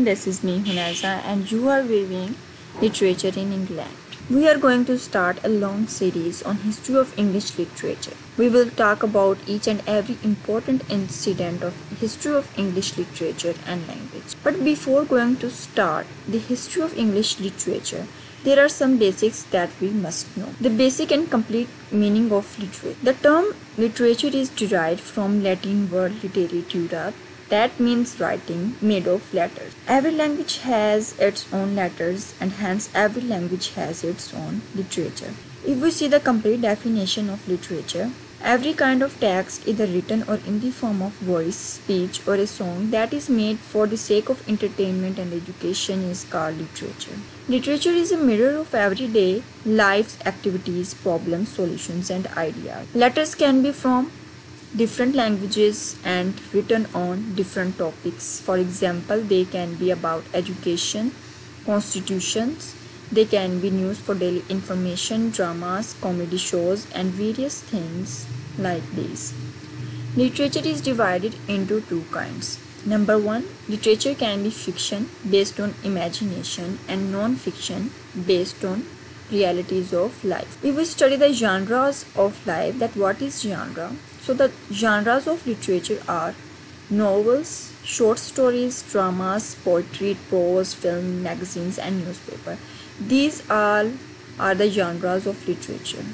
everyone, this is me Hunaza and you are viewing Literature in England. We are going to start a long series on history of English literature. We will talk about each and every important incident of history of English literature and language. But before going to start the history of English literature, there are some basics that we must know. The basic and complete meaning of literature. The term literature is derived from Latin word literatura, that means writing made of letters. Every language has its own letters and hence every language has its own literature. If we see the complete definition of literature, every kind of text, either written or in the form of voice, speech or a song that is made for the sake of entertainment and education is called literature. Literature is a mirror of everyday life's activities, problems, solutions and ideas. Letters can be from different languages and written on different topics. For example, they can be about education, constitutions, they can be news for daily information, dramas, comedy shows and various things like these. Literature is divided into two kinds. Number one, literature can be fiction based on imagination and non-fiction based on realities of life. If we study the genres of life, that what is genre? So the genres of literature are novels, short stories, dramas, poetry, prose, film, magazines and newspaper. These all are the genres of literature.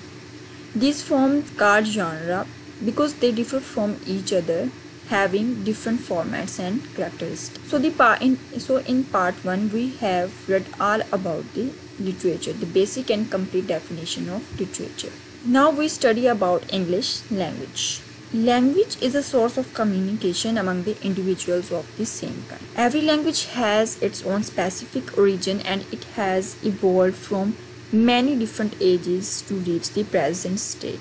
These forms called genre because they differ from each other, having different formats and characteristics. So in part 1 we have read all about the literature, the basic and complete definition of literature. Now we study about English language. Language is a source of communication among the individuals of the same kind. Every language has its own specific origin and it has evolved from many different ages to reach the present state.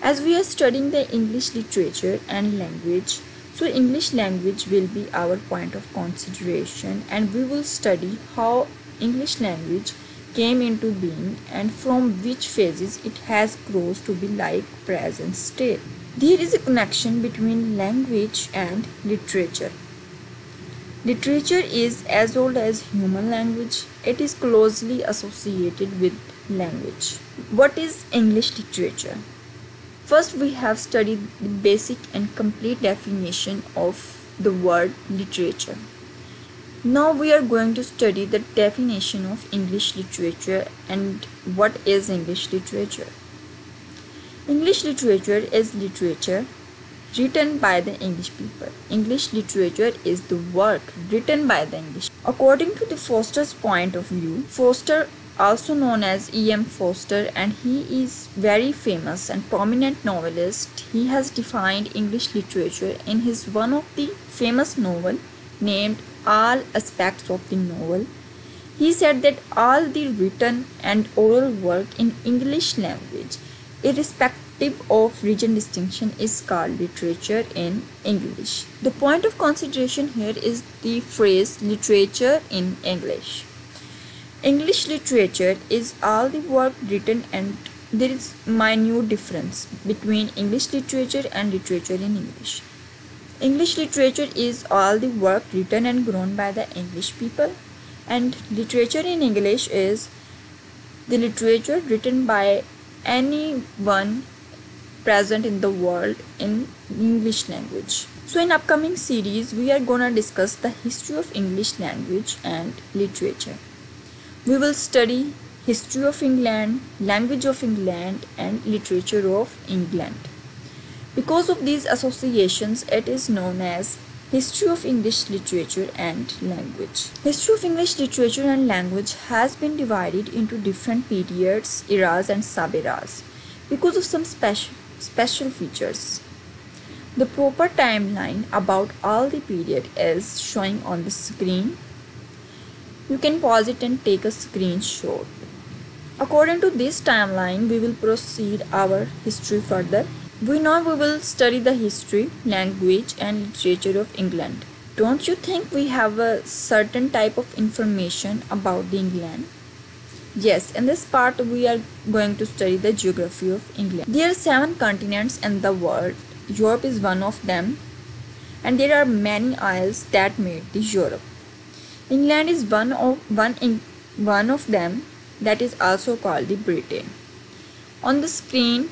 As we are studying the English literature and language, so English language will be our point of consideration and we will study how English language came into being and from which phases it has grown to be like present state. There is a connection between language and literature. Literature is as old as human language. It is closely associated with language. What is English literature? First, we have studied the basic and complete definition of the word literature. Now we are going to study the definition of English literature and what is English literature. English literature is literature written by the English people. English literature is the work written by the English. According to the Foster's point of view, Foster, also known as E.M. Forster, and he is very famous and prominent novelist. He has defined English literature in his one of the famous novel named All Aspects of the Novel. He said that all the written and oral work in English language, irrespective of region distinction, is called literature in English. The point of consideration here is the phrase literature in English. English literature is all the work written and there is minute difference between English literature and literature in English. English literature is all the work written and grown by the English people and literature in English is the literature written by anyone present in the world in English language. So in upcoming series we are gonna discuss the history of English language and literature. We will study history of England, language of England and literature of England. Because of these associations, it is known as history of English literature and language. History of English literature and language has been divided into different periods, eras and sub-eras because of some special features. The proper timeline about all the period is showing on the screen. You can pause it and take a screenshot. According to this timeline, we will proceed our history further. We will study the history, language and literature of England. Don't you think we have a certain type of information about the England? Yes, in this part we are going to study the geography of England. There are 7 continents in the world. Europe is one of them and there are many isles that made the Europe. England is one of them, that is also called the Britain. On the screen,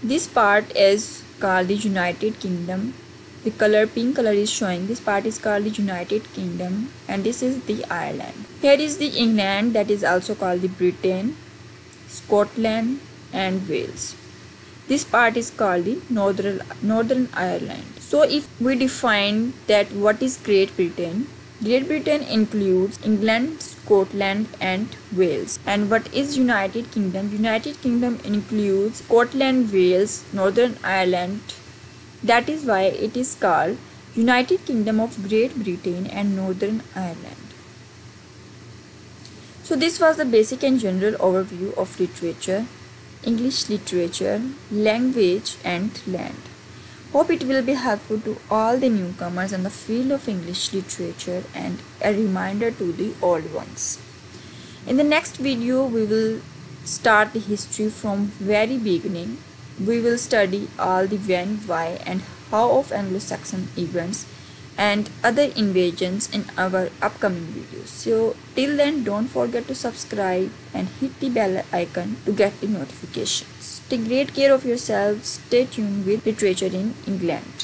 this part is called the United Kingdom. The color pink color is showing this part is called the United Kingdom, and this is the Ireland. Here is the England, that is also called the Britain, Scotland and Wales. This part is called the Northern Ireland. So if we define that what is Great Britain, Great Britain includes England, Scotland and Wales. And what is United Kingdom? United Kingdom includes Scotland, Wales, Northern Ireland. That is why it is called United Kingdom of Great Britain and Northern Ireland. So this was the basic and general overview of literature, English literature, language and land. Hope it will be helpful to all the newcomers in the field of English literature and a reminder to the old ones. In the next video, we will start the history from very beginning. We will study all the when, why and how of Anglo-Saxon events and other invasions in our upcoming videos. So till then, don't forget to subscribe and hit the bell icon to get the notifications. Take great care of yourselves. Stay tuned with Literature in England.